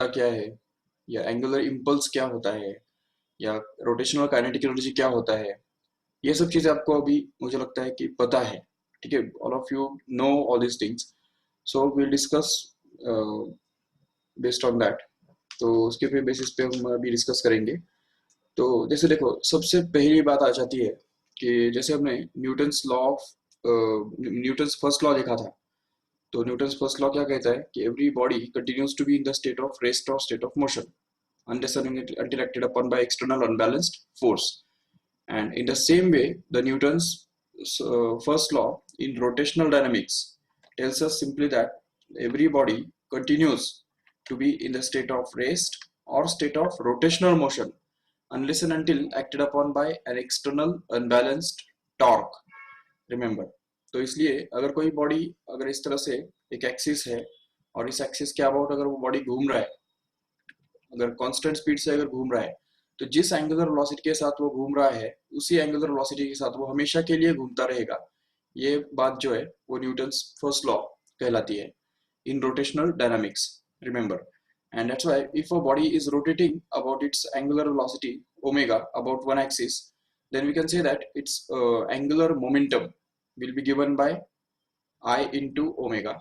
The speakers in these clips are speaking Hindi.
क्या है, या एंगुलर इम्पल्स क्या होता है, या रोटेशनल काइनेटिक एनर्जी क्या होता है, ये सब चीजें आपको अभी मुझे लगता है कि पता है। ठीक है, all of you know all this things, so will discuss based on that. तो उसके पे बेसिस पे हम अभी डिस्कस करेंगे। तो जैसे देखो, सबसे पहली बात आ जाती है कि जैसे हमने न्यूटन्स फर्स्ट लॉ देखा था। तो न्यूटन्स फर्स्ट लॉ क्या कहता है कि every body continues to be in the state of rest और state of motion unless until acted upon by external unbalanced force. And in the same way, the Newton's first law in rotational dynamics tells us simply that every body continues to be in the state of rest or state of rotational motion unless and until acted upon by an external unbalanced torque. Remember, तो इसलिए अगर कोई बॉडी अगर इस तरह से एक एक्सिस है और इस एक्सिस के अबाउट अगर वो बॉडी घूम रहा है, अगर कांस्टेंट स्पीड से अगर घूम रहा है, तो जिस एंगुलर वेलोसिटी के साथ वो घूम रहा है उसी एंगुलर वेलोसिटी के साथ वो हमेशा के लिए घूमता रहेगा। ये बात जो है वो न्यूटन्स फर्स्ट लॉ कहलाती है in rotational dynamics. Remember, and that's why if a body is rotating about its angular velocity omega about one axis, then we can say that its angular momentum will be given by I into omega।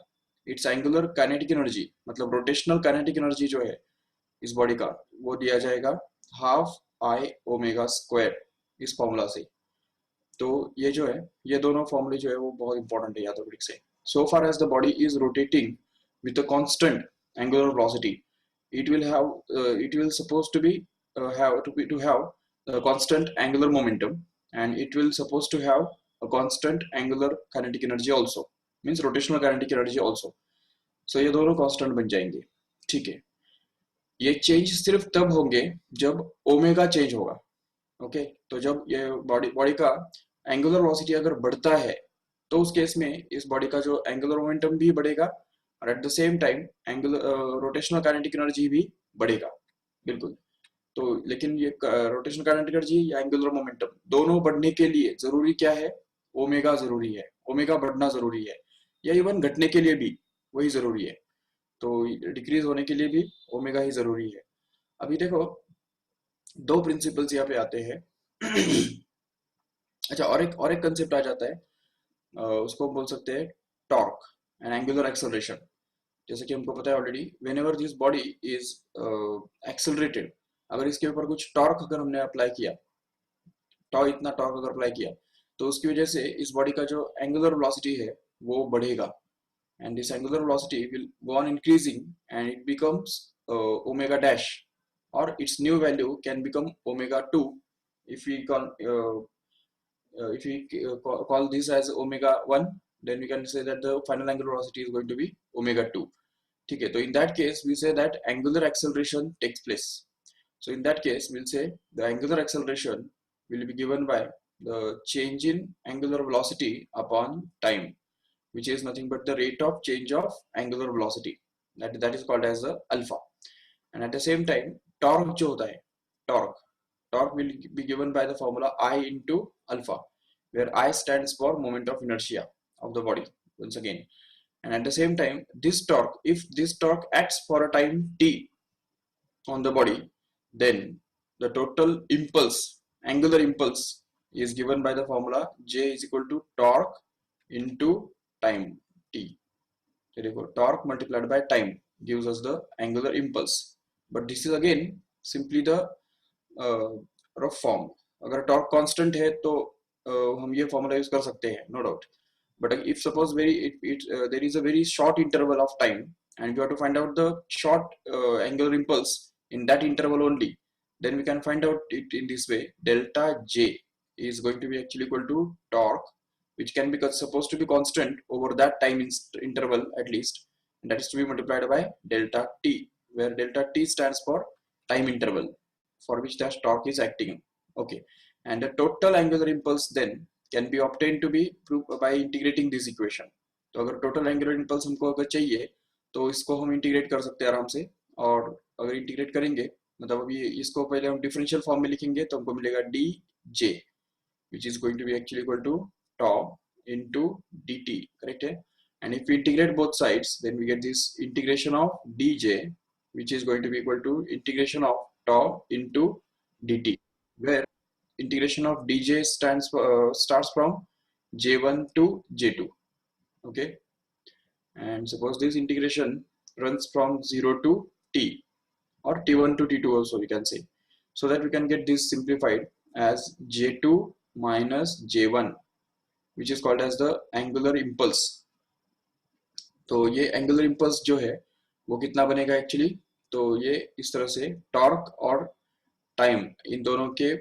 its angular kinetic energy मतलब rotational kinetic energy जो है इस बॉडी का, वो दिया जाएगा हाफ आई ओमेगा स्क्वायर, इस फॉर्मूला से। तो ये जो है, ये दोनों फॉर्मूले जो है वो बहुत इंपॉर्टेंट है याद रखने से। So far as the body is rotating with a constant angular velocity, it will have it will supposed to be have a constant angular momentum, and it will supposed to have a constant angular kinetic energy also, means rotational kinetic energy also। so ये दोनों कांस्टेंट बन जाएंगे। ठीक है, ये चेंज सिर्फ तब होंगे जब ओमेगा चेंज होगा। ओके, तो जब ये बॉडी बॉडी का एंगुलर वेलोसिटी अगर बढ़ता है, तो उस केस में इस बॉडी का जो एंगुलर मोमेंटम भी बढ़ेगा और at the same time angular rotational kinetic energy भी बढ़ेगा। बिल्कुल। तो लेकिन ये रोटेशनल काइनेटिक एनर्जी या एंगुलर मोमेंटम दोनों बढ़ने के लिए जरूरी क्या है? ओमेगा जरूरी है, ओमेगा बढ़ना जरूरी है, या इवन घटने के लिए भी वही जरूरी है। तो डिक्रीज होने के लिए भी ओमेगा ही जरूरी है। अभी देखो, दो प्रिंसिपल्स यहाँ पे आते हैं। अच्छा, और एक कंसेप्ट आ जाता है, उसको बोल सकते हैं टॉर्क एंड एंगुलर एक्सेलरेशन। जैसे कि हमको पता है already, when ever this body is accelerated, अगर इसके ऊपर कुछ टॉर्क अगर हमने अप्लाई किया, इतना टॉर्क अगर अप्लाई किया, तो उसकी वजह से इस बॉडी का जो एंगुलर वेलोसिटी है वो बढ़ेगा, and this angular velocity will go on increasing and it becomes omega dash, or its new value can become omega 2 if we call this as omega 1, then we can say that the final angular velocity is going to be omega 2। ठीक है, तो in that case we say that angular acceleration takes place। so in that case we'll say the angular acceleration will be given by the change in angular velocity upon time, which is nothing but the rate of change of angular velocity, that is called as the alpha। and at the same time torque जो होता है, torque torque will be given by the formula I into alpha, where I stands for moment of inertia of the body once again। and at the same time this torque, if this torque acts for a time t on the body, then the total impulse, angular impulse, is given by the formula J is equal to torque into time t। so therefore torque multiplied by time gives us the angular impulse, but this is again simply the rough form। अगर torque constant है तो हम ये formula use कर सकते हैं, no doubt। but if suppose there is a very short interval of time and we have to find out the short angular impulse in that interval only, then we can find out it in this way: delta J is going to be actually equal to torque, which can be supposed to be constant over that time interval at least, and that is to be multiplied by delta t, where delta t stands for time interval for which the torque is acting। okay, and the total angular impulse then can be obtained to be proved by integrating this equation। तो अगर total angular impulse हमको अगर चाहिए तो इसको हम इंटीग्रेट कर सकते हैं आराम से। और अगर इंटीग्रेट करेंगे, मतलब अभी इसको पहले हम डिफरेंशियल फॉर्म में लिखेंगे, तो हमको मिलेगा D J, which is going to be actually equal to tau into dt, correct है? and if we integrate both sides, then we get this integration of dj which is going to be equal to integration of tau into dt, where integration of dj starts from j1 to j2. Okay, and suppose this integration runs from 0 to t, or t1 to t2 also we can say, so that we can get this simplified as j2 minus j1, which is called as the angular impulse. तो ये एंगुलर इम्पल्स जो है वो कितना बनेगा एक्चुअली, तो ये इस तरह से टॉर्क और टाइम इन दोनों के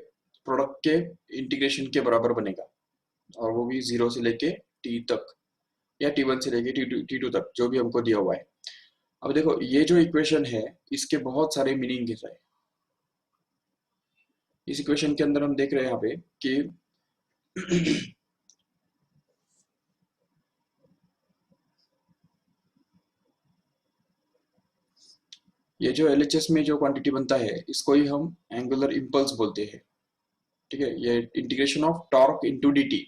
प्रोडक्ट के इंटीग्रेशन के बराबर बनेगा, और वो भी 0 से लेके t तक, या t1 से लेके t2 तक, जो भी हमको दिया हुआ है। अब देखो ये जो इक्वेशन है इसके बहुत सारे मीनिंग है। इस इक्वेशन के अंदर हम देख रहे हैं यहाँ पे कि ये जो LHS में जो क्वांटिटी बनता है इसको ही हम एंगुलर इम्पल्स बोलते हैं। ठीक है, ये integration of torque into dt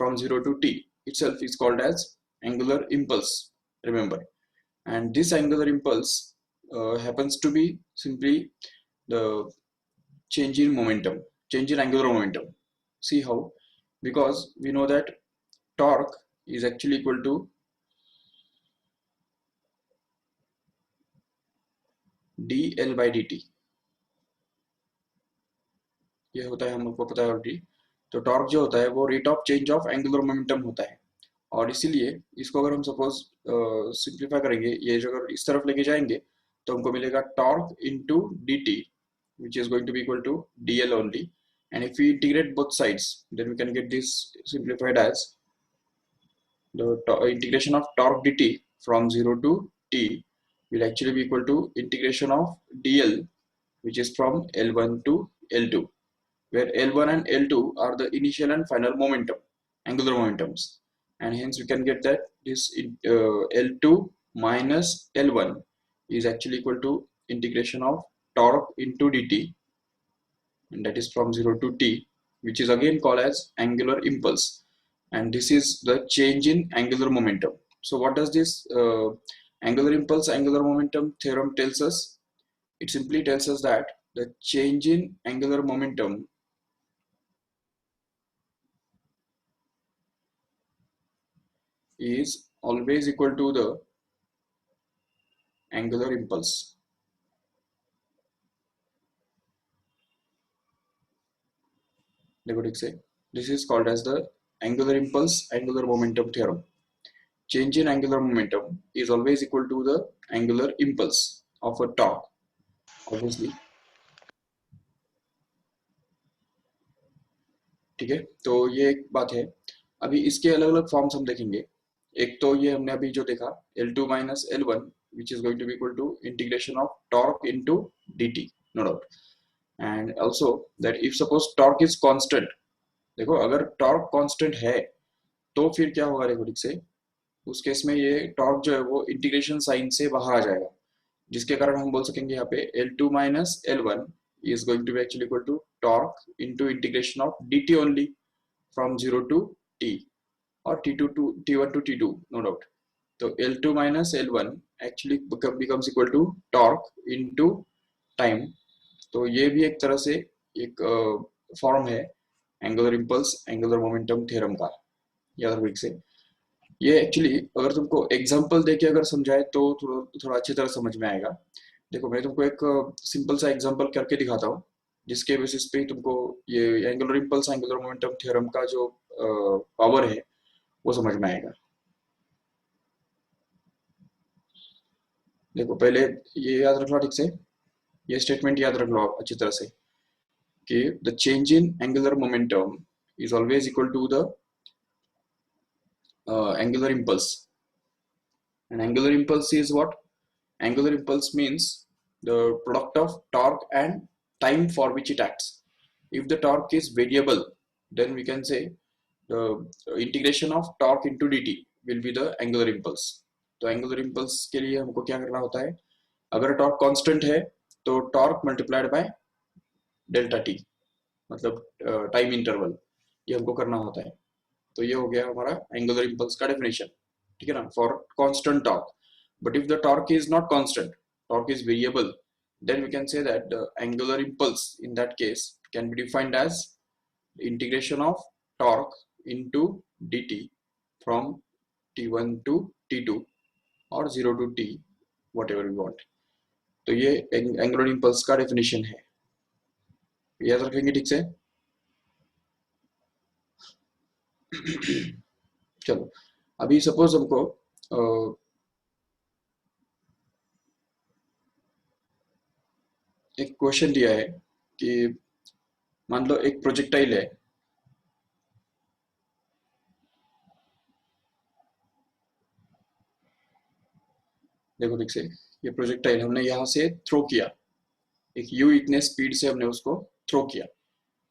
from 0 to t itself is called as angular impulse, remember. And this angular impulse happens to be simply the change in momentum, change in angular momentum. See how? Because we know that torque is actually equal to dl by dt, ये होता है, हमको पता है ऑलरेडी। तो टॉर्क जो होता है वो rate of change of angular momentum होता है, और इसीलिए इसको अगर हम सपोज सिंप्लीफाई करेंगे, ये जो अगर इस तरफ लेके जाएंगे तो हमको मिलेगा torque into dt, which is going to be equal to dl only. And if we integrate both sides, then we can get this simplified as the integration of torque dt from 0 to t will actually be equal to integration of dl, which is from L1 to L2, where L1 and L2 are the initial and final momentum, angular momentums, and hence we can get that this L2 minus L1 is actually equal to integration of torque into dt, and that is from 0 to t, which is again called as angular impulse, and this is the change in angular momentum. So what does this angular impulse angular momentum theorem tells us? It simply tells us that the change in angular momentum is always equal to the angular impulse. This is called as the angular impulse angular momentum theorem. Change in angular momentum is always equal to the angular impulse of a torque, obviously. ठीक है, तो ये एक बात है। अभी इसके अलग अलग फॉर्म्स हम देखेंगे। एक तो ये हमने अभी जो देखा L2 minus L1, which is going to be equal to integration of torque into dt, no doubt. And also that if suppose torque is constant, देखो अगर टॉर्क कांस्टेंट है तो फिर क्या होगा, देखो ठीक से उस केस में ये टॉर्क जो है वो इंटीग्रेशन साइन से बाहर आ जाएगा, जिसके कारण हम बोल सकेंगे यहाँ पे L2 minus L1 is going to be actually equal to torque into integration of dt only from 0 to t, or t2 to t1 to t2, no doubt. तो L2 minus L1 actually becomes equal to torque into time. तो ये भी एक तरह से एक फॉर्म है angular impulse angular momentum theorem का, याद रखिए से। ये एक्चुअली अगर तुमको एग्जांपल देके अगर समझाए तो थोड़ा अच्छी तरह समझ में आएगा। देखो मैं तुमको एक सिंपल सा एग्जांपल करके दिखाता हूँ, जिसके बेसिस पे तुमको ये angular impulse angular momentum theorem का जो पावर है वो समझ में आएगा। देखो पहले ये याद रख लो ठीक से, ये स्टेटमेंट याद रख लो अच्छी तरह से कि the change in angular momentum is always equal to the angular impulse. And angular impulse is what? Angular impulse means the product of torque and time for which it acts. If the torque is variable, then we can say the integration of torque into dt will be the angular impulse. तो angular impulse के लिए हमको क्या करना होता है, अगर torque constant है तो torque multiplied by delta t, मतलब टाइम इंटरवल, ये हमको करना होता है। तो ये हो गया हमारा एंगुलर इम्पल्स का डेफिनेशन, ठीक है ना, for constant torque. But if the torque is not constant, torque is variable, then we can say that the angular impulse in that case can be defined as integration of torque into dt from t1 to t2 और 0 to t whatever we want. तो ये एंगुलर इंपल्स का डेफिनेशन है, याद रखेंगे ठीक से. चलो अभी सपोज हमको एक क्वेश्चन दिया है कि मान लो एक प्रोजेक्टाइल है, देखो ठीक से, ये प्रोजेक्टाइल हमने यहाँ से थ्रो किया, एक u इतने स्पीड से हमने उसको थ्रो किया.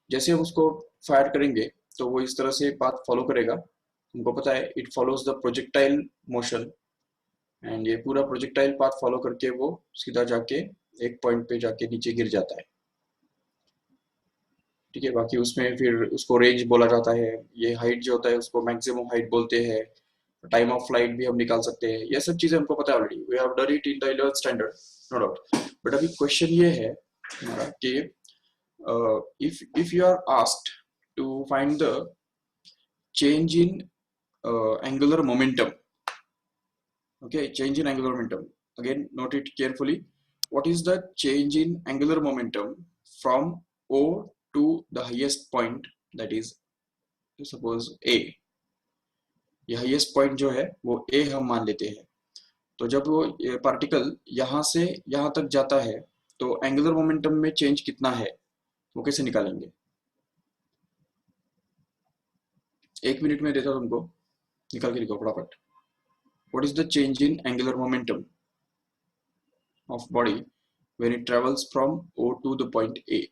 जैसे हम उसको फायर करेंगे तो वो इस तरह से पाथ फॉलो करेगा, हमको पता है it follows the projectile motion, and ये पूरा प्रोजेक्टाइल पाथ फॉलो करके वो सीधा जाके एक पॉइंट पे जाके नीचे गिर जाता है. ठीक है, बाकी उसमें फिर उसको रेंज बोला जाता है, ये हाइट जो होता है उसको मैक्सिमम हाइट बोलते हैं, टाइम ऑफ फ्लाइट भी हम निकाल सकते हैं, ये सब चीजें हमको पता है already, we have done it in the 11th standard, no doubt. But अभी क्वेश्चन ये है हमारा कि if you are asked to find the change in angular momentum, okay, change in angular momentum, again note it carefully, what is the change in angular momentum from O to the highest point, that is suppose A, ये हाईएस्ट पॉइंट जो है वो A हम मान लेते हैं. तो जब वो पार्टिकल यहाँ से यहाँ तक जाता है तो एंगुलर मोमेंटम में चेंज कितना है वो कैसे निकालेंगे. 1 मिनट में देता हूं तुमको, निकाल के लिखो फटाफट. What is the change in angular momentum of body when it travels from O to the point A?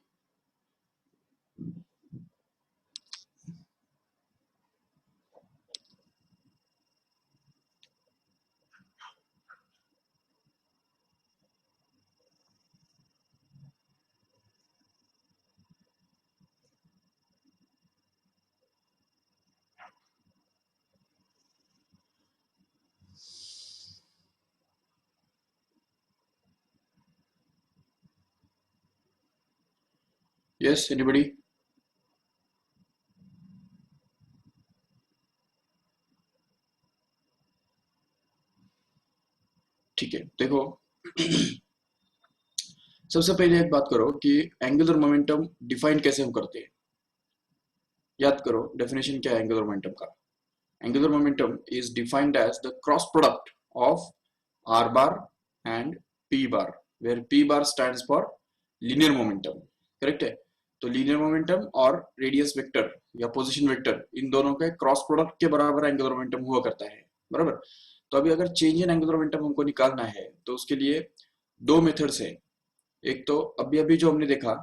Yes, anybody? ठीक है, देखो सबसे पहले एक बात करो कि एंगुलर मोमेंटम डिफाइन कैसे हम करते हैं. याद करो डेफिनेशन क्या है एंगुलर मोमेंटम का. Angular momentum is defined as the cross product of r bar and p bar, where p bar stands for linear momentum. Correct है. तो लीनियर मोमेंटम और रेडियस वेक्टर या पोजीशन वेक्टर, इन दोनों के क्रॉस प्रोडक्ट के बराबर एंगुलर मोमेंटम हुआ करता है, बराबर. तो अभी अगर चेंज इन एंगुलर मोमेंटम हमको निकालना है तो उसके लिए दो मेथड्स है. एक तो अभी अभी जो हमने देखा,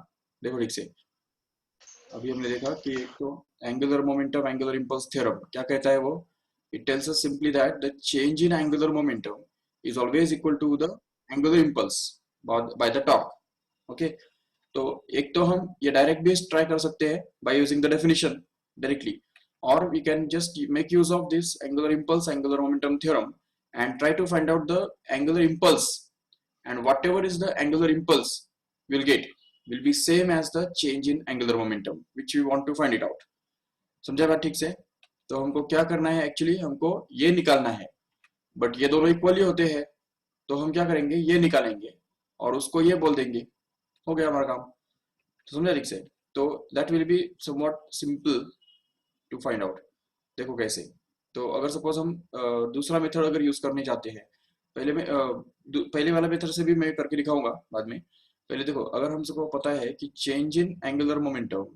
देखो ठीक से, अभी हमने देखा कि एक तो angular momentum angular impulse theorem क्या कहता है वो, it tells us simply that the change in angular momentum is always equal to the angular impulse by the torque. Okay, तो एक तो हम ये डायरेक्ट बेस ट्राई कर सकते हैं by using the definition directly, और we can just make use of this angular impulse angular momentum theorem and try to find out the angular impulse, and whatever is the angular impulse we'll get will be same as the change in angular momentum which we want to find it out. समझा बात ठीक से. तो हमको क्या करना है, एक्चुअली हमको ये निकालना है, बट ये दोनों इक्वली होते हैं, तो हम क्या करेंगे, ये निकालेंगे और उसको ये बोल देंगे, हो गया हमारा काम. तो समझा ठीक से. तो that will be somewhat simple to find out. देखो कैसे. तो अगर सपोज हम दूसरा मेथड अगर यूज करने जाते हैं, पहले वाला मेथड से भी मैं करके दिखाऊंगा बाद में. पहले देखो, अगर हम सबको पता है कि change in angular momentum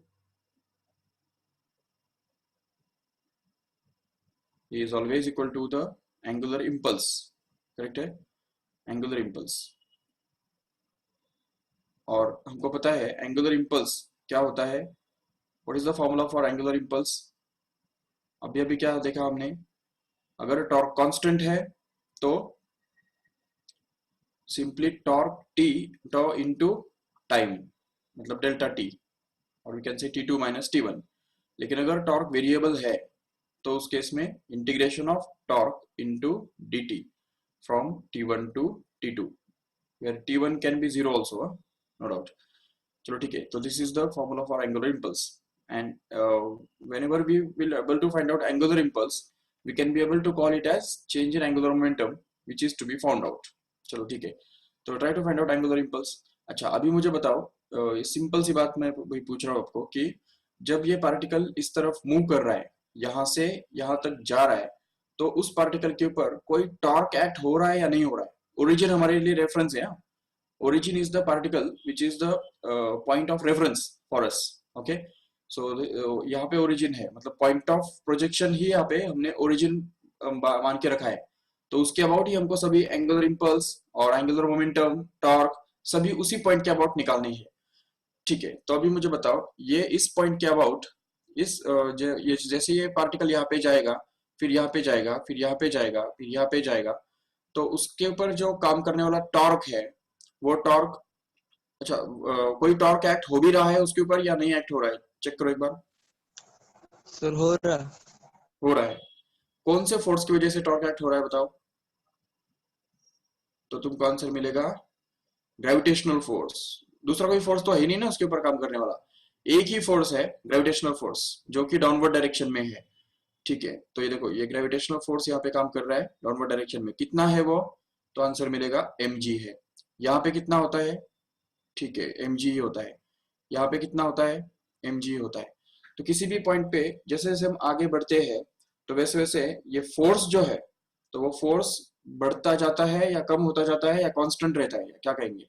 is always equal to the angular impulse, correct है, एंगुलर इंपल्स. और हमको पता है एंगुलर इंपल्स क्या होता है, what is the formula for angular impulse. अभी अभी क्या देखा हमने, अगर टॉर्क कांस्टेंट है तो simply torque T tau into time, मतलब डेल्टा टी, और we can say t2 minus t1. लेकिन अगर टॉर्क वेरिएबल है तो उस केस में integration of torque into dt from t1 to t2 where t1 can be 0 also, no doubt. चलो ठीक है, तो this is the formula for angular impulse, and whenever we will able to find out angular impulse, we can be able to call it as change in angular momentum which is to be found out. चलो ठीक है, तो try to find out angular impulse. अच्छा, अभी मुझे बताओ, सिंपल सी बात मैं वही पूछ रहा हूँ आपको कि जब ये पार्टिकल इस तरफ मूव कर रहा है, यहाँ से यहाँ तक जा रहा है, तो उस पार्टिकल के ऊपर कोई टॉर्क एक्ट हो रहा है या नहीं हो रहा है? ओरिजिन हमारे लिए रेफरेंस है, origin is the particle which is the point of reference for us. Okay, so यहाँ पे origin है, मतलब point of projection ही यहाँ पे हमने origin मान के रखा है, तो उसके अबाउट ही हमको सभी angular impulse और angular momentum, torque सभी उसी पॉइंट के अबाउट निकालनी है. ठीक है, तो अभी मुझे बताओ, ये इस पॉइंट के अबाउट इस ये जैसे ये पार्टिकल यहाँ पे जाएगा, फिर यहाँ पे जाएगा, फिर यहाँ पे जाएगा, फिर यहाँ पे जाएगा, तो उसके ऊपर जो काम करने वाला टॉर्क है वो टॉर्क, अच्छा कोई टॉर्क एक्ट हो भी रहा है उसके ऊपर या नहीं एक्ट हो रहा है? चेक करो एक बार. सर हो रहा है. कौन से फोर्स की वजह से टॉर्क एक्ट हो रहा है बताओ? तो तुमको आंसर मिलेगा ग्रेविटेशनल फोर्स. दूसरा कोई फोर्स तो है नहीं ना उसके ऊपर काम करने वाला, एक ही फोर्स है ग्रेविटेशनल फोर्स जो कि डाउनवर्ड डायरेक्शन में है. ठीक है, तो ये देखो, ये ग्रेविटेशनल फोर्स यहाँ पे काम कर रहा है डाउनवर्ड डायरेक्शन में. कितना है वो? तो आंसर मिलेगा mg है. यहाँ पे कितना होता है? ठीक है, mg ही होता है. यहाँ पे कितना होता है? mg होता है. तो किसी भी पॉइंट पे जैसे जैसे हम आगे बढ़ते हैं तो वैसे वैसे ये फोर्स जो है, तो वो फोर्स बढ़ता जाता है या कम होता जाता है या कांस्टेंट रहता है, क्या कहेंगे?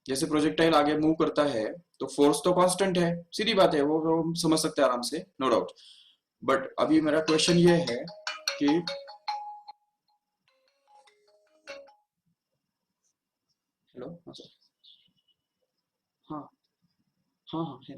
जैसे प्रोजेक्टाइल आगे मूव करता है तो फोर्स तो कांस्टेंट है, सीधी बात है, वो हम समझ सकते हैं आराम से, नो डाउट. बट अभी मेरा क्वेश्चन ये है कि हेलो, हाँ सर, हाँ हाँ हाँ है.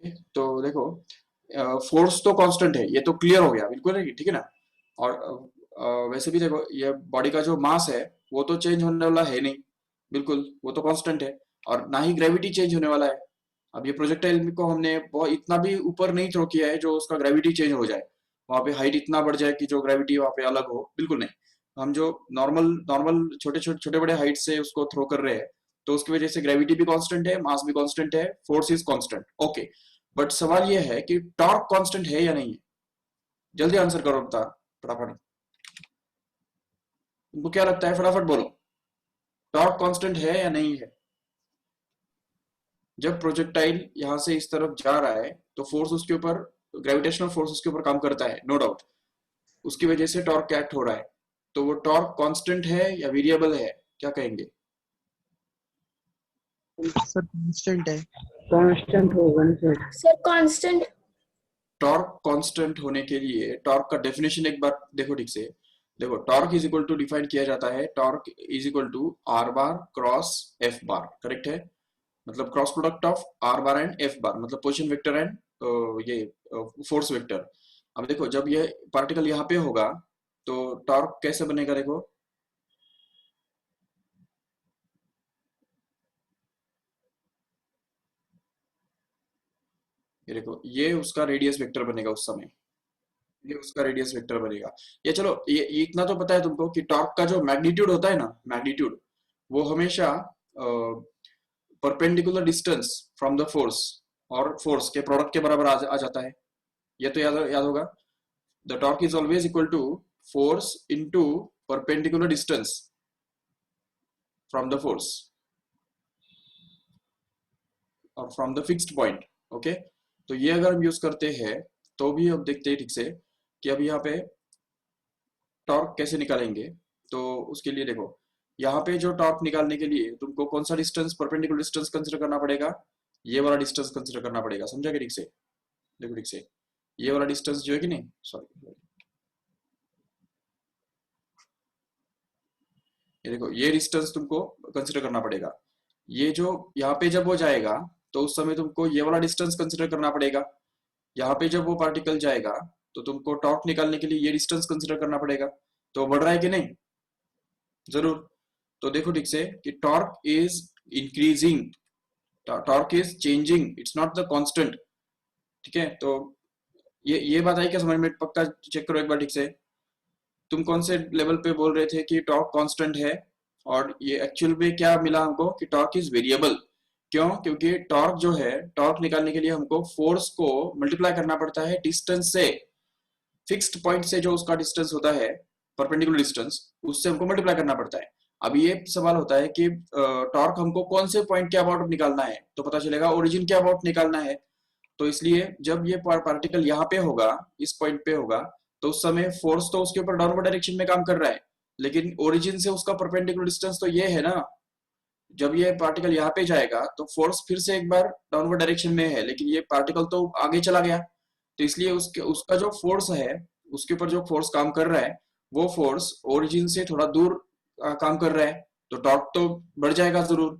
ओके, तो देखो, फोर्स तो कांस्टेंट है, ये तो क्लियर हो गया बिल्कुल, है ठीक है ना. और वैसे भी देखो, ये बॉडी का जो मास है वो तो चेंज होने वाला है नहीं, बिल्कुल वो तो कांस्टेंट है, और ना ही ग्रेविटी चेंज होने वाला है. अब ये प्रोजेक्टाइल को हमने बहुत इतना भी ऊपर नहीं थ्रो किया है जो उसका ग्रेविटी चेंज हो जाए, वहां पे हाइट इतना बढ़ जाए कि जो ग्रेविटी वहां पे अलग हो, बिल्कुल नहीं. हम जो नॉर्मल नॉर्मल छोटे छोटे छोटे बड़े हाइट से उसको थ्रो कर रहे हैं, तो उसकी वजह से ग्रेविटी भी कांस्टेंट है, मास भी कांस्टेंट है, force is constant. Okay, but सवाल ये है कि टॉर्क कांस्टेंट है या नहीं है? जल्दी आंसर करो, बता फटाफट. तुमको क्या लगता है? फटाफट बोलो, टॉर्क कांस्टेंट है या नहीं है? जब प्रोजेक्टाइल यहां से इस तरफ जा रहा है तो फोर्स उसके ऊपर, ग्रेविटेशनल फोर्स उसके ऊपर काम करता है, नो डाउट. उसकी वजह से टॉर्क एक्ट हो रहा है, तो वो टॉर्क कांस्टेंट है या वेरिएबल है, क्या कहेंगे? सर कांस्टेंट है. कांस्टेंट होगा ना sir? Sir constant. Torque constant होने के लिए टॉर्क का डेफिनेशन एक बार देखो ठीक से. देखो, torque is equal to define किया जाता है, torque is equal to R bar cross F bar, correct है? मतलब cross product of R bar and F bar, मतलब पोजीशन वेक्टर एंड ये फोर्स वेक्टर. अब देखो, जब ये पार्टिकल यहाँ पे होगा तो टॉर्क कैसे बनेगा? देखो, ये देखो, ये उसका रेडियस वेक्टर बनेगा उस समय, ये उसका रेडियस वेक्टर बनेगा. ये चलो, ये इतना तो पता है तुमको कि टॉर्क का जो मैग्नीट्यूड होता है ना, मैग्नीट्यूड, वो हमेशा perpendicular distance from the force और फोर्स के प्रोडक्ट के बराबर आ जाता है. ये तो याद होगा. The torque is always equal to force into perpendicular distance from the force और from the fixed point. Okay, तो ये अगर हम यूज करते हैं तो भी अब देखते हैं ठीक से कि अब यहाँ पे टॉर्क कैसे निकालेंगे. तो उसके लिए देखो, यहाँ पे जो टॉर्क निकालने के लिए तुमको कौन सा डिस्टेंस, परपेंडिकुलर डिस्टेंस कंसीडर करना पड़ेगा? ये वाला डिस्टेंस कंसीडर करना पड़ेगा, समझा क्या ठीक से? देखो ठीक से, ये वाला डिस्टेंस जो है कि नहीं, सॉरी, ये देखो, ये डिस्टेंस तुमको कंसीडर करना पड़ेगा. ये जो यहाँ पे जब वो जाएगा तो उस समय तुमको ये वाला डिस्टेंस कंसीडर करना पड़ेगा. यहाँ पे जब वो पार्टिकल जाएगा तो तुमको टॉर्क निकालने के लिए ये डिस्टेंस कंसिडर करना पड़ेगा। तो बढ़ रहा है कि नहीं? जरूर। तो देखो ठीक से कि torque is increasing, torque is changing, it's not the constant. ठीक है, तो ये बात आई क्या समझ में? पक्का चेक करो एक बार ठीक से। तुम कौन से लेवल पे बोल रहे थे कि टॉर्क कांस्टेंट है, और ये एक्चुअल में क्या मिला हमको कि टॉर्क इज वेरिएबल। क्यों? क्योंकि टॉर्क जो है, टॉर्क निकालने के लिए हमको फोर्स को मल्टीप्लाई करना पड़ता है डिस्टेंस से। फिक्स्ड पॉइंट से जो उसका डिस्टेंस होता है, परपेंडिकुलर डिस्टेंस, उससे हमको मल्टीप्लाई करना पड़ता है। अब ये सवाल होता है कि टॉर्क हमको कौन से पॉइंट के अबाउट निकालना है, तो पता चलेगा ओरिजिन के अबाउट निकालना है। तो इसलिए जब ये पार्टिकल यहाँ पे होगा, इस पॉइंट पे होगा, तो उस समय फोर्स तो उसके ऊपर डाउनवर्ड डायरेक्शन में काम कर रहा है, लेकिन ओरिजिन से उसका परपेंडिकुलर डिस्टेंस तो ये है ना। जब ये पार्टिकल यहाँ पे जाएगा तो फोर्स फिर से एक बार डाउनवर्ड डायरेक्शन में है, लेकिन ये पार्टिकल तो आगे चला गया, तो इसलिए उसका जो फोर्स है, उसके ऊपर जो फोर्स काम कर रहा है, वो फोर्स ओरिजिन से थोड़ा दूर काम कर रहा है, तो टॉर्क तो बढ़ जाएगा जरूर।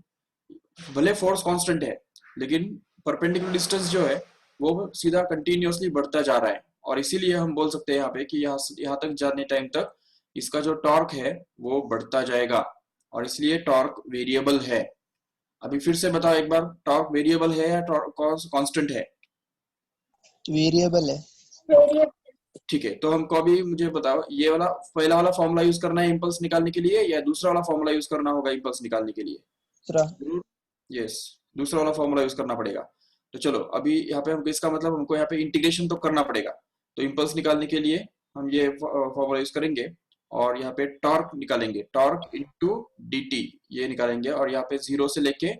भले फोर्स कांस्टेंट है, लेकिन परपेंडिकुलर डिस्टेंस जो है वो सीधा कंटिन्यूअसली बढ़ता जा रहा है, और इसीलिए हम बोल सकते हैं यहाँ पे कि यहाँ तक जाने टाइम तक इसका जो टॉर्क है वो बढ़ता जाएगा, और इसलिए टॉर्क वेरिएबल है। अभी फिर से बताओ एक बार, टॉर्क वेरिएबल है या कांस्टेंट है? वेरिएबल है। ठीक है, तो हमको अभी मुझे बताओ, ये वाला पहला वाला फॉर्मूला यूज करना है इम्पल्स निकालने के लिए, या दूसरा वाला फॉर्मूला यूज करना होगा इम्पल्स निकालने के लिए? दूसरा। यस, दूसरा वाला फॉर्मूला यूज करना पड़ेगा। तो चलो अभी यहाँ पे हमको, इसका मतलब हमको यहाँ पे इंटीग्रेशन तो करना पड़ेगा। तो इम्पल्स निकालने के लिए हम ये फॉर्मूला यूज करेंगे, और यहाँ पे टॉर्क निकालेंगे, टॉर्क इनटू dt ये निकालेंगे, और यहाँ पे 0 से लेके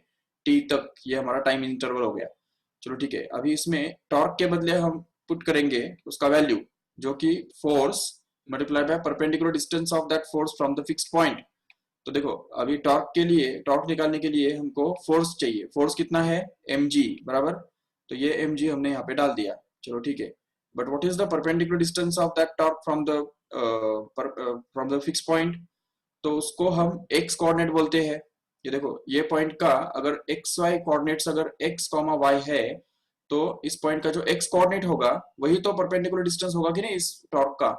t तक ये हमारा टाइम इंटरवल हो गया। चलो ठीक है, अभी इसमें टॉर्क के बदले हम पुट करेंगे उसका वैल्यू, जो कि force multiply by perpendicular distance of that force from the fixed point. तो देखो अभी टॉर्क के लिए, टॉर्क निकालने के लिए हमको फोर्स चाहिए। फोर्स कितना है? mg बराबर, तो ये mg हमने यहाँ पे डाल दिया। चलो ठीक है, but what is the perpendicular distance of that torque from the fix point? तो उसको हम x कोऑर्डिनेट बोलते हैं। ये देखो, ये पॉइंट का अगर xy कोऑर्डिनेट्स अगर x, y है, तो इस पॉइंट का जो x कोऑर्डिनेट होगा वही तो परपेंडिकुलर डिस्टेंस होगा कि नहीं इस टॉर्क का।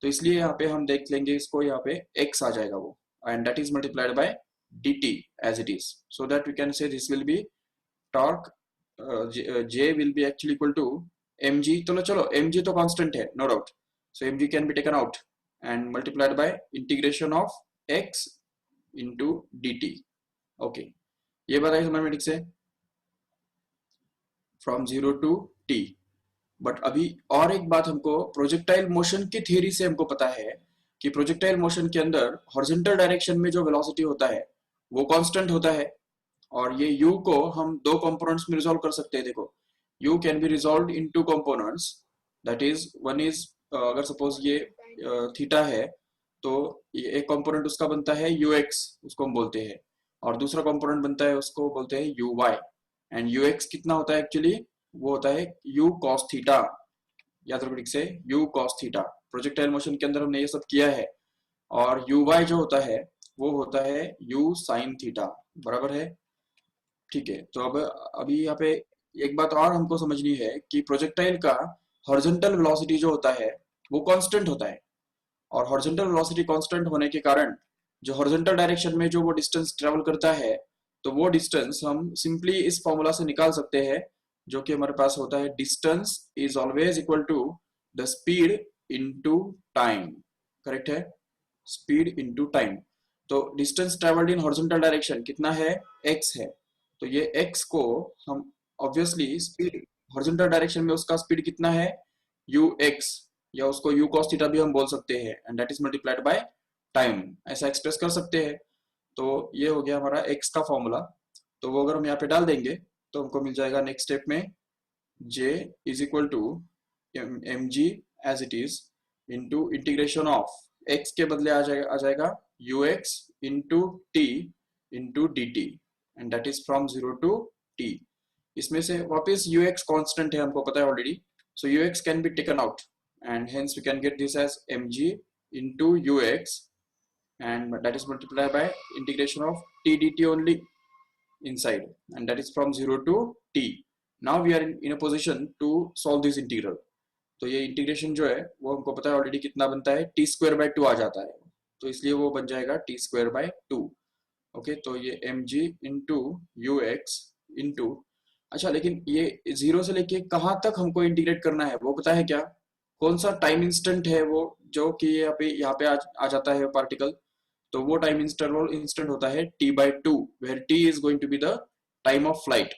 तो इसलिए यहाँ पे हम देख लेंगे इसको, यहाँ पे x आ जाएगा वो, and that is multiplied by dt as it is, so that we can say this will be torque, j will be actually equal to mg। तो चलो mg तो constant है, no doubt, so mg can be taken out and multiplied by integration of x into dt। okay, ये बताइए समझ में ठीक से, from 0 to t। बट अभी और एक बात हमको प्रोजेक्टाइल मोशन की थ्योरी से हमको पता है कि प्रोजेक्टाइल मोशन के अंदर हॉरिजॉन्टल डायरेक्शन में जो वेलोसिटी होता है वो कांस्टेंट होता है, और ये u को हम दो कंपोनेंट्स में रिजॉल्व कर सकते हैं। देखो, u can be resolved in two components, that is one is, अगर सपोज ये थीटा है, तो ये एक कंपोनेंट उसका बनता है ux, उसको हम बोलते हैं, और दूसरा कंपोनेंट बनता है उसको बोलते हैं uy। एंड ux कितना होता है एक्चुअली? वो होता है u cos थीटा, याद रखो ठीक से, u cos theta. Projectile motion के अंदर हमने ये सब किया है, और uy जो होता है वो होता है u sin थीटा, बराबर है। ठीक है, तो अब अभी यहाँ पे एक बात और हमको समझनी है कि प्रोजेक्टाइल का हॉरिजॉन्टल वेलोसिटी जो होता है वो कांस्टेंट होता है, और हॉरिजॉन्टल वेलोसिटी कांस्टेंट होने के कारण जो हॉरिजॉन्टल डायरेक्शन में जो वो डिस्टेंस ट्रेवल करता है, तो वो डिस्टेंस हम सिंपली इस फॉर्मूला से निकाल सकते हैं, जो कि हमारे पास होता है distance is always equal to the speed into time. Correct है, स्पीड इनटू टाइम। तो distance travelled in horizontal direction कितना है? x है, तो ये x को हम ऑब्वियसली स्पीड हॉरिजॉन्टल डायरेक्शन में उसका स्पीड कितना है? ux, या उसको u cos थीटा भी हम बोल सकते हैं, and that is multiplied by time, ऐसा एक्सप्रेस कर सकते हैं। तो ये हो गया हमारा x का फॉर्मूला। तो वो अगर हम यहाँ पे डाल देंगे तो हमको मिल जाएगा नेक्स्ट स्टेप में j is equal to mg as it is into integration of x के बदले आ जाएगा ux into t into dt, and that is from 0 to t। इसमें से वापस ux कांस्टेंट है, हमको पता है already, so ux can be taken out, and hence we can get this as mg into ux, and that is multiplied by integration of t dt only inside, and that is from 0 to t। Now we are in a position to solve this integral। तो ये इंटीग्रेशन जो है वो हमको पता है ऑलरेडी कितना बनता है, टी स्क्वायर बाय 2 आ जाता है, तो इसलिए वो बन जाएगा टी स्क्वायर बाय 2। ओके, तो ये M G into U X into, अच्छा लेकिन ये 0 से लेके कहाँ तक हमको इंटीग्रेट करना है वो पता है क्या? कौन सा टाइम इंस्टेंट है वो जो कि यहाँ पे आ जाता है पार्टिकल? तो वो टाइम इंस्टेंट होता है t by 2, where t is going to be the time of flight.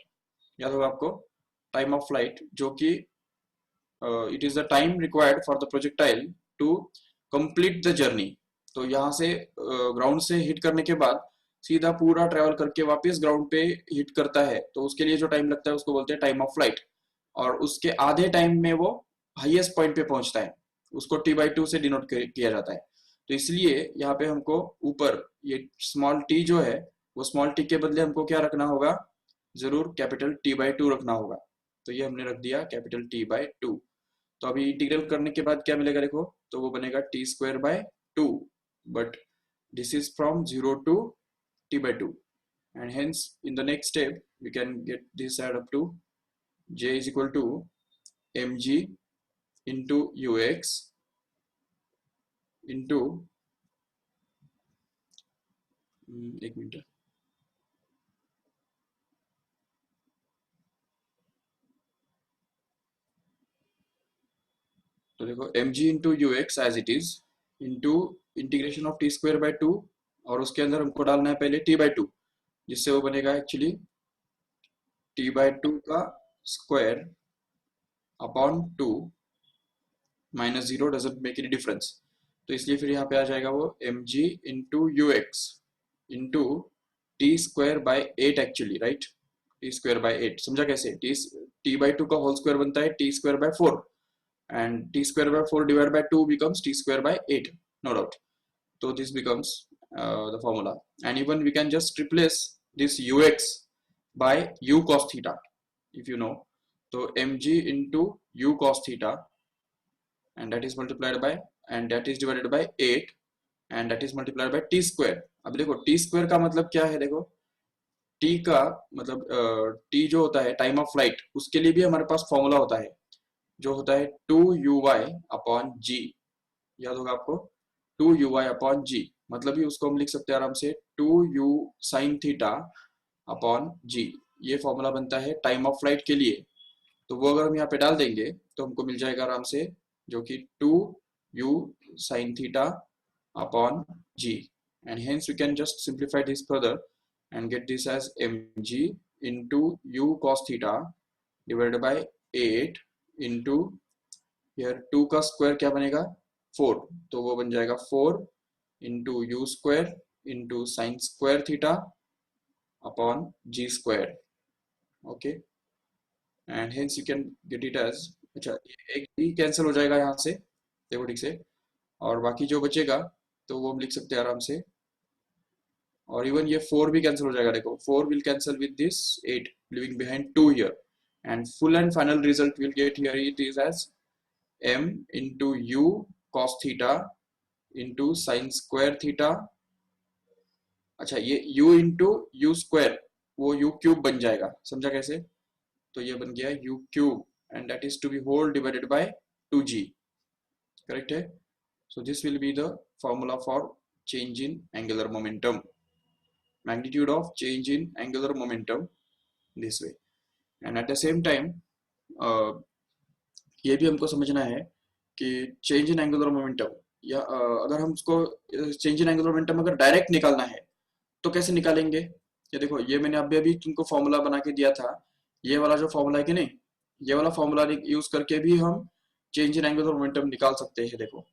याद होगा आपको, टाइम ऑफ फ्लाइट जो कि it is the time required for the projectile to complete the journey. तो यहाँ से ग्राउंड से हिट करने के बाद सीधा पूरा ट्रेवल करके वापस ग्राउंड पे हिट करता है, तो उसके लिए जो टाइम लगता है उसको बोलते हैं टाइम ऑफ फ्लाइट। और उसके आधे टाइम में वो हाईएस्ट पॉइंट पे पहुंचता है, उसको t by 2 से डिनोट किया जाता है। तो इसलिए यहाँ पे हमको ऊपर ये स्मॉल t जो है वो स्मॉल t के बदले हमको क्या रखना होगा, जरूर कैपिटल t by 2 रखना होगा। तो ये हमने रख दिया कैपिटल t by 2। तो अभी इंटीग्रल करने के बाद क्या मिलेगा देखो, तो वो बनेगा t square by 2, but this is from 0 to t by 2, and hence in the next step we can get this add up to j is equal to mg into ux into एक मिनट, तो देखो mg into ux as it is into integration of t square by 2, और उसके अंदर हमको डालना है पहले t by 2, जिससे वो बनेगा एक्चुअली t by 2 का square upon 2 minus 0 doesn't make any difference. तो इसलिए फिर यहाँ पे आ जाएगा वो mg into U X into T square by 8 actually, right, T square by 8। समझा कैसे? टी बाय 2 का होल स्क्वायर बनता है T square by 4, and t square by 4 divided by 2 becomes t square by 8, no doubt. So this becomes the formula, and even we can just replace this ux by u cos theta if you know. So mg into u cos theta, and that is multiplied by, and that is divided by 8, and that is multiplied by t square. अब देखो t square का मतलब क्या है, देखो t का मतलब t जो होता है टाइम ऑफ फ्लाइट, उसके लिए भी हमारे पास फॉर्मूला होता है जो होता है 2uy अपॉन g। याद होगा आपको, 2uy अपॉन g, मतलब ही उसको हम लिख सकते हैं आराम से 2u sine theta upon g। ये फॉर्मूला बनता है टाइम ऑफ फ्लाइट के लिए। तो वो अगर हम यहाँ पे डाल देंगे तो हमको मिल जाएगा आराम से, जो कि 2u sine theta upon g, and hence we can just simplify this further and get this as mg into u cos theta divided by 8 into here 2 का स्क्वायर क्या बनेगा 4, तो वो बन जाएगा 4 into u square into sine square theta upon g square. Okay, and hence you can get it as, अच्छा एक भी कैंसिल हो जाएगा यहाँ से, देखो ठीक से, और बाकी जो बचेगा तो वो हम लिख सकते हैं आराम से, और इवन ये 4 भी कैंसिल हो जाएगा, देखो 4 will cancel with this 8 leaving behind 2 here, and full and final result we'll get here, it is as m into u cos theta into sin square theta। अच्छा ये u into u square वो u क्यूब बन जाएगा, समझा कैसे? तो ये बन गया u cube, and that is to be whole divided by 2g, correct है? So this will be the formula for change in angular momentum, magnitude of change in angular momentum this way। and at the same time ये भी हमको समझना है कि चेंज इन एंगुलर मोमेंटम, या अगर हम उसको चेंज इन एंगुलर मोमेंटम अगर डायरेक्ट निकालना है तो कैसे निकालेंगे? ये देखो, ये मैंने अभी तुमको फॉर्मूला बना के दिया था, ये वाला जो फॉर्मूला है कि नहीं, ये वाला फॉर्मूला यूज करके भी हम चेंज इन एंगुलर मोमेंटम निकाल सकते हैं। देखो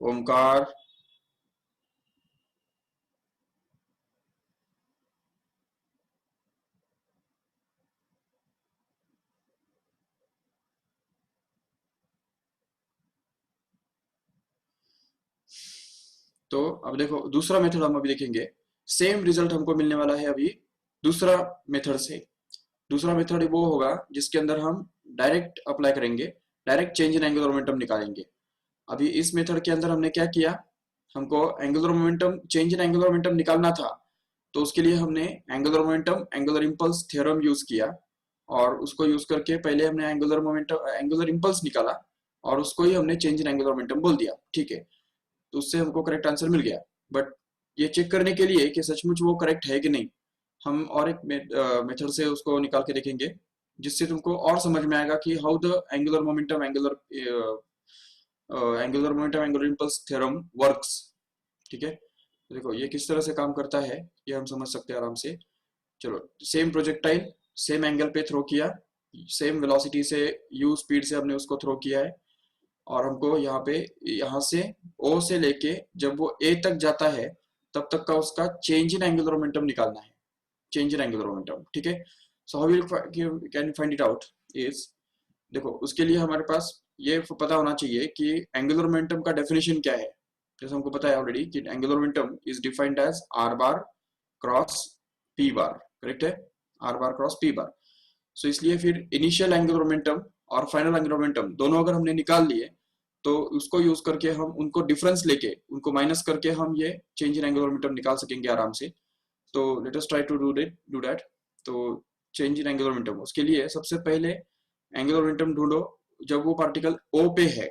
ओमकार, तो अब देखो दूसरा मेथड हम अभी देखेंगे, सेम रिजल्ट हमको मिलने वाला है अभी दूसरा मेथड से। दूसरा मेथड वो होगा जिसके अंदर हम डायरेक्ट अप्लाई करेंगे, direct change in angular momentum निकालेंगे। अभी इस मेथड के अंदर हमने क्या किया, हमको angular momentum, change in angular momentum निकालना था, तो उसके लिए हमने angular momentum angular impulse theorem use किया, और उसको यूज करके पहले हमने एंगुलर मोमेंटम, एंगुलर इंपल्स निकाला और उसको ही हमने चेंज इन एंगुलर मोमेंटम बोल दिया, ठीक है। तो उससे हमको करेक्ट आंसर मिल गया। बट ये चेक करने के लिए कि सचमुच वो करेक्ट है कि नहीं, हम और एक मेथड से उसको निकाल के देखेंगे, जिससे तुमको और समझ में आएगा कि how the angular momentum angular impulse theorem works, ठीक है। देखो ये किस तरह से काम करता है ये हम समझ सकते हैं आराम से। चलो, सेम प्रोजेक्टाइल सेम एंगल पे थ्रो किया, सेम वेलोसिटी से, यू स्पीड से हमने उसको थ्रो किया है, और हमको यहाँ पे यहाँ से ओ से लेके जब वो ए तक जाता है तब तक का उसका चेंज इन एंगुलर मोमेंटम निकालना है, चेंज इन एंगुलर मोमेंटम, ठीक है। So how will can find it out is, देखो उसके लिए हमारे पास ये पता होना चाहिए कि एंगुलर मोमेंटम का डेफिनेशन क्या है। जैसे हमको पता है ऑलरेडी कि angular momentum is defined as r bar cross p bar, correct है, r bar cross p bar. So इसलिए फिर इनिशियल एंगुलर मोमेंटम और फाइनल एंगुलर मोमेंटम दोनों अगर हमने निकाल लिए तो उसको यूज करके हम उनको डिफरेंस लेके उनको माइनस करके हम ये चेंज इन एंगुलर मोमेंटम निकाल सकेंगे आराम से। तो let us try to do that. तो चेंज इन एंगुलर मोमेंटम, उसके लिए सबसे पहले एंगुलर मोमेंटम ढूंढो जब वो पार्टिकल ओ पे है,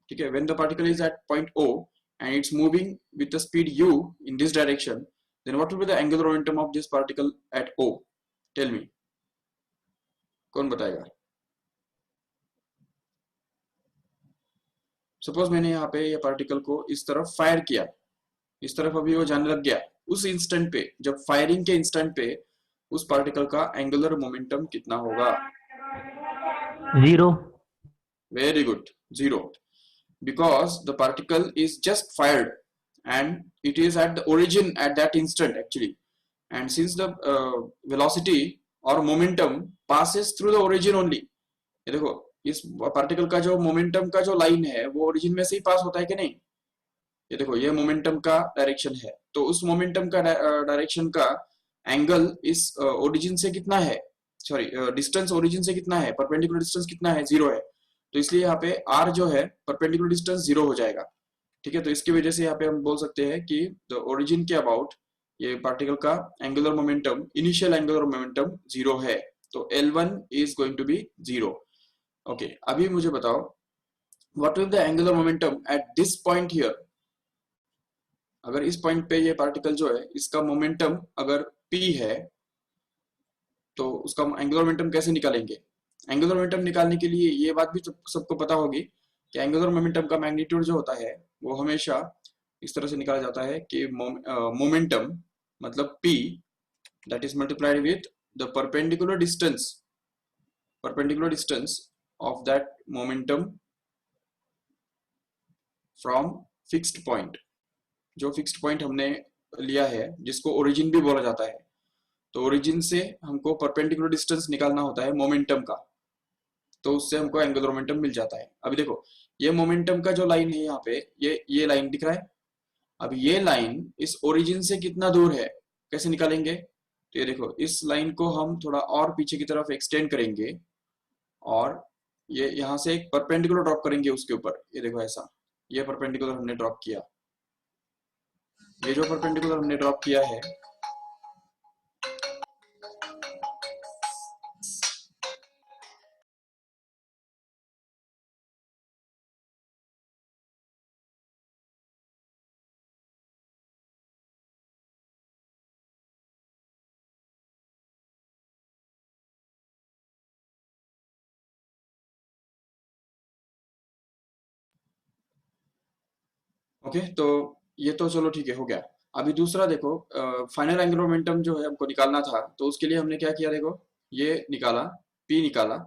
ठीक है। When the particle is at point O and it's moving with the speed u in this direction, then what will be the angular momentum of this particle at o? Tell me, कौन बताएगा? सपोज मैंने यहाँ पे ये पार्टिकल को इस तरफ फायर किया, इस तरफ अभी वो जाने लग गया, उस इंस्टेंट पे, जब फायरिंग के इंस्टेंट पे उस पार्टिकल का एंगुलर मोमेंटम कितना होगा? 0. Very good, 0, because the particle is just fired and it is at the origin at that instant actually, and since the velocity or momentum passes through the origin only, ये देखो इस पार्टिकल का जो मोमेंटम का जो लाइन है वो ओरिजिन में से ही पास होता है कि नहीं? ये देखो ये मोमेंटम का डायरेक्शन है, तो उस मोमेंटम का डायरेक्शन का एंगल इस ओरिजिन से कितना है, सॉरी डिस्टेंस ओरिजिन से कितना है, परपेंडिकुलर डिस्टेंस कितना है, 0 है। तो इसलिए यहाँ पे r जो है परपेंडिकुलर डिस्टेंस 0 हो जाएगा, ठीक है। तो इसकी वजह से यहाँ पे हम बोल सकते हैं कि द ओरिजिन के अबाउट ये पार्टिकल का angular momentum, initial angular momentum 0 है। तो L1 is going to be 0। Okay, अभी मुझे बताओ what will the angular momentum at this point here. अगर इस पॉइंट पे ये पार्टिकल जो है इसका मोमेंटम अगर p है तो उसका एंगुलर मोमेंटम कैसे निकालेंगे? एंगुलर मोमेंटम निकालने के लिए ये बात भी सबको पता होगी कि एंगुलर मोमेंटम का मैग्नीट्यूड जो होता है वो हमेशा इस तरह से निकाला जाता है कि मोमेंटम मतलब p that is multiplied with the perpendicular distance of that momentum from fixed point। जो फिक्स्ड पॉइंट हमने लिया है जिसको ओरिजिन भी बोला जाता है, तो ओरिजिन से हमको परपेंडिकुलर डिस्टेंस निकालना होता है मोमेंटम का, तो उससे हमको एंगुलर मोमेंटम मिल जाता है। अभी देखो ये मोमेंटम का जो लाइन है यहाँ पे, ये लाइन दिख रहा है। अब ये लाइन इस ओरिजिन से कितना दूर है, कैसे निकालेंगे? तो ये देखो इस लाइन को हम थोड़ा और पीछे की तरफ एक्सटेंड करेंगे और ये यहाँ से एक परपेंडिकुलर ड्रॉप करेंगे उसके ऊपर। ये देखो ऐसा, ये परपेंडिकुलर हमने ड्रॉप किया, ये जो परपेंडिकुलर हमने ड्रॉप किया है ओके, तो ये तो चलो ठीक है, हो गया। अभी दूसरा देखो, फाइनल एंगुलर मोमेंटम जो है हमको निकालना था, तो उसके लिए हमने क्या किया, देखो ये निकाला, p निकाला,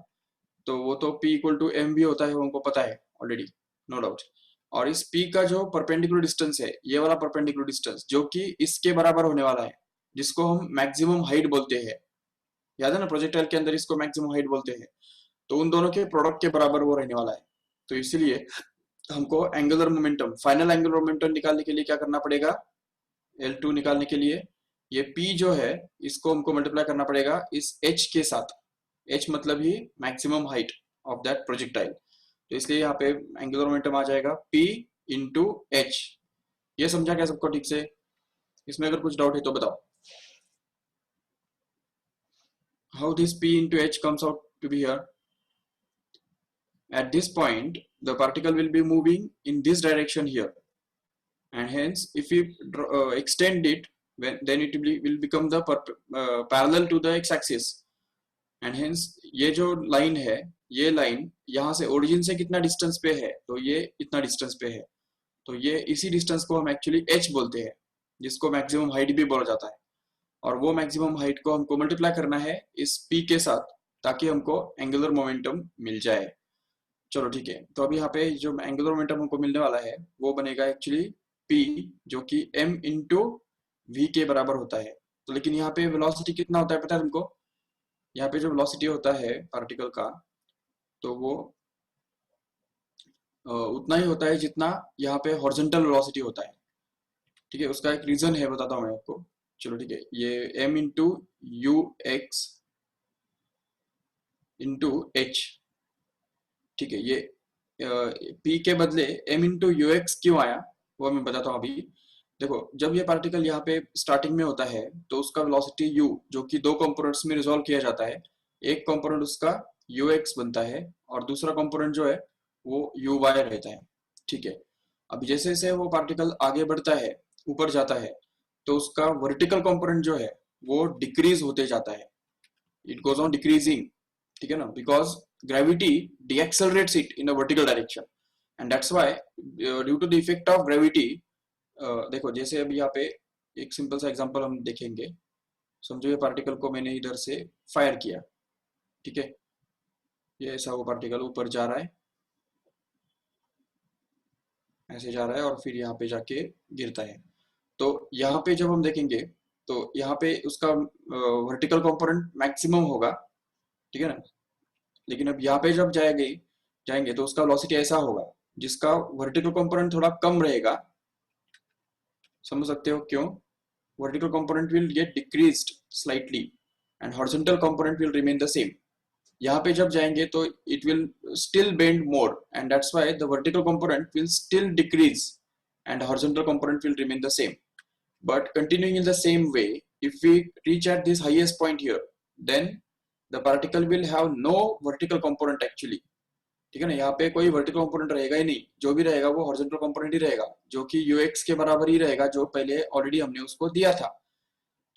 तो वो तो p इक्वल टू एम भी होता है, वो हमको पता है ऑलरेडी, नो डाउट। और इस p का जो परपेंडिकुलर डिस्टेंस है, ये वाला परपेंडिकुलर डिस्टेंस जो कि इसके बराबर होने वाला है, जिसको हम मैक्सिमम हाइट बोलते हैं, याद है ना, प्रोजेक्टाइल के अंदर इसको मैक्सिमम हाइट बोलते हैं, तो उन दोनों के प्रोडक्ट के बराबर वो रहने वाला है। तो इसलिए हमको angular momentum, final angular momentum निकालने के लिए क्या करना पड़ेगा? L2 निकालने के लिए ये P जो है इसको हमको मल्टीप्लाई करना पड़ेगा इस H के साथ। H मतलब ही maximum height of that projectile, तो इसलिए यहाँ पे एंगुलर मोमेंटम आ जाएगा P इंटू H। ये समझा क्या सबको ठीक से? इसमें अगर कुछ डाउट है तो बताओ। how this P into H comes out to be here. At this point, the particle will be moving in this direction here, and hence if we extend it, then it will become the parallel to the x-axis, and hence ये जो line है, ये line यहाँ से origin से कितना distance पे है, तो ये इतना distance पे है, तो ये इसी distance को हम actually h बोलते हैं, जिसको maximum height भी बोला जाता है, और वो maximum height को हमको multiply करना है इस p के साथ, ताकि हमको angular momentum मिल जाए. चलो ठीक है, तो अभी यहाँ पे जो एंगुलर मोमेंटम हमको मिलने वाला है वो बनेगा एक्चुअली p, जो कि m इंटू v के बराबर होता है. तो लेकिन यहाँ पे वेलोसिटी कितना होता है पता है तुमको? यहाँ पे जो वेलोसिटी होता है पार्टिकल का, तो वो उतना ही होता है जितना यहाँ पे हॉरिजॉन्टल वेलोसिटी होता है. ठीक है, उसका एक रीजन है, बताता हूँ मैं आपको. चलो ठीक है, ये m into U X into H. ठीक है, ये P के बदले m इंटू यू एक्स क्यों आया वो मैं बताता हूँ अभी. देखो, जब ये पार्टिकल यहाँ पे स्टार्टिंग में होता है तो उसका वेलोसिटी u, जो कि दो कंपोनेंट्स में रिजॉल्व किया जाता है, एक कंपोनेंट उसका ux बनता है और दूसरा कंपोनेंट जो है वो uy रहता है. ठीक है, अब जैसे जैसे वो पार्टिकल आगे बढ़ता है, ऊपर जाता है, तो उसका वर्टिकल कंपोनेंट जो है वो डिक्रीज होते जाता है. It goes on decreasing. ठीक है ना, because gravity deaccelerates it in a vertical direction, and that's why due to the effect of gravity, देखो जैसे अभी यहाँ पे एक सिंपल सा एग्जांपल हम देखेंगे. समझो ये पार्टिकल को मैंने इधर से फायर किया. ठीक है, ये ऐसा वो पार्टिकल ऊपर जा रहा है, ऐसे जा रहा है और फिर यहाँ पे जाके गिरता है. तो यहाँ पे जब हम देखेंगे तो यहाँ पे उसका वर्टिकल कंपोनेंट मैक्सिमम होगा. ठीक है ना, लेकिन अब यहाँ पे जब जाएंगे तो उसका वेलोसिटी ऐसा होगा जिसका वर्टिकल कंपोनेंट थोड़ा कम रहेगा. समझ सकते हो क्यों? Vertical component will get decreased slightly and horizontal component will remain the same. यहाँ पे जब जाएंगे तो it will still bend more, and that's why the vertical component will still decrease and horizontal component will remain the same. But continuing in the same way, if we reach at this highest point here, then the particle will have no vertical component actually. ठीक है ना, यहाँ पे कोई vertical component रहेगा ही नहीं. जो भी रहेगा वो horizontal component ही रहेगा, जो कि ux के बराबर ही रहेगा, जो पहले ऑलरेडी हमने उसको दिया था.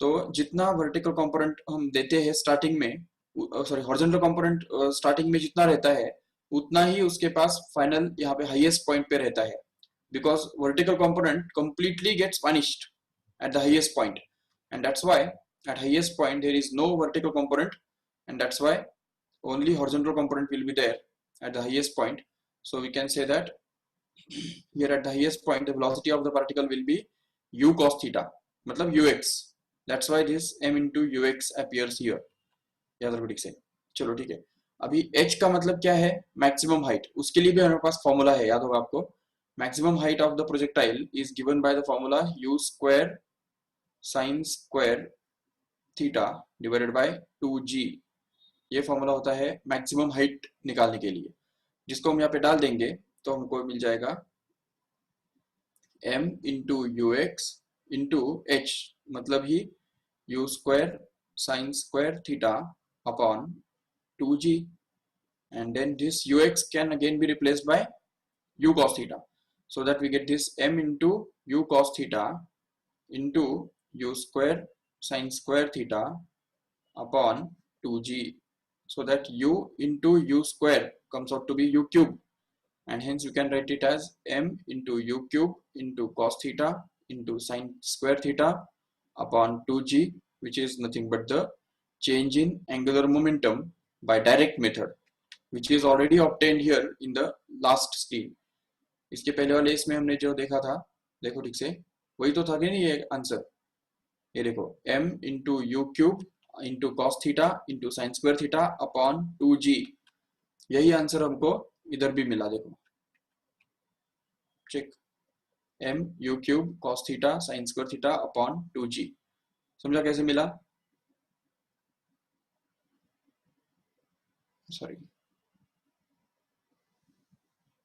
तो जितना vertical component हम देते हैं स्टार्टिंग में, सॉरी horizontal component स्टार्टिंग में जितना रहता है, उतना ही उसके पास फाइनल यहाँ पे हाईएस्ट पॉइंट पे रहता है, because vertical component completely gets vanished at the highest point, and that's why at highest point there is no vertical component, and that's why only horizontal component will be there at the highest point. So we can say that here at the highest point the velocity of the particle will be u cos theta, मतलब ux. That's why this m into ux appears here. याद रखो ठीक से. चलो ठीक है, अभी h का मतलब क्या है? Maximum height. उसके लिए भी हमारे पास फॉर्मूला है, याद होगा आपको. Maximum height of the projectile is given by the formula u square sine square theta divided by 2g. ये फॉर्मूला होता है मैक्सिमम हाइट निकालने के लिए, जिसको हम यहाँ पे डाल देंगे तो हमको मिल जाएगा m into U X into H, मतलब ही u square sine square theta upon 2g, and then this ux can again be replaced by u cos theta, so that we get this m into u cos theta into u square sin square theta upon 2g, so that u into u square comes out to be u cube, and hence you can write it as m into u cube into cos theta into sin square theta upon 2g, which is nothing but the change in angular momentum by direct method, which is already obtained here in the last screen. इसके पहले वाले इसमें हमने जो देखा था, देखो ठीक से, वही तो था कि नहीं ये आंसर. ये देखो m into u cube into cos theta into sin square theta upon 2g. यही आंसर हमको इधर भी मिला. देखो check, m u cube cos theta sin square theta upon 2g. समझा कैसे मिला? सॉरी.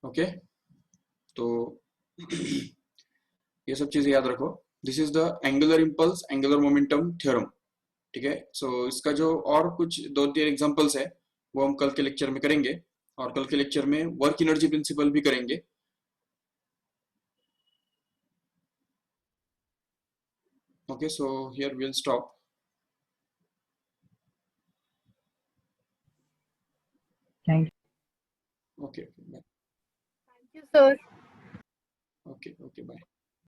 ओके, तो ये सब चीजें याद रखो. This is the angular impulse angular momentum theorem. ठीक है। सो इसका जो और कुछ 2-3 एग्जांपल्स है वो हम कल के लेक्चर में करेंगे, और कल के लेक्चर में वर्क एनर्जी प्रिंसिपल भी करेंगे। Okay, so here will stop. Thank okay, bye. Thank you, sir. Okay, bye.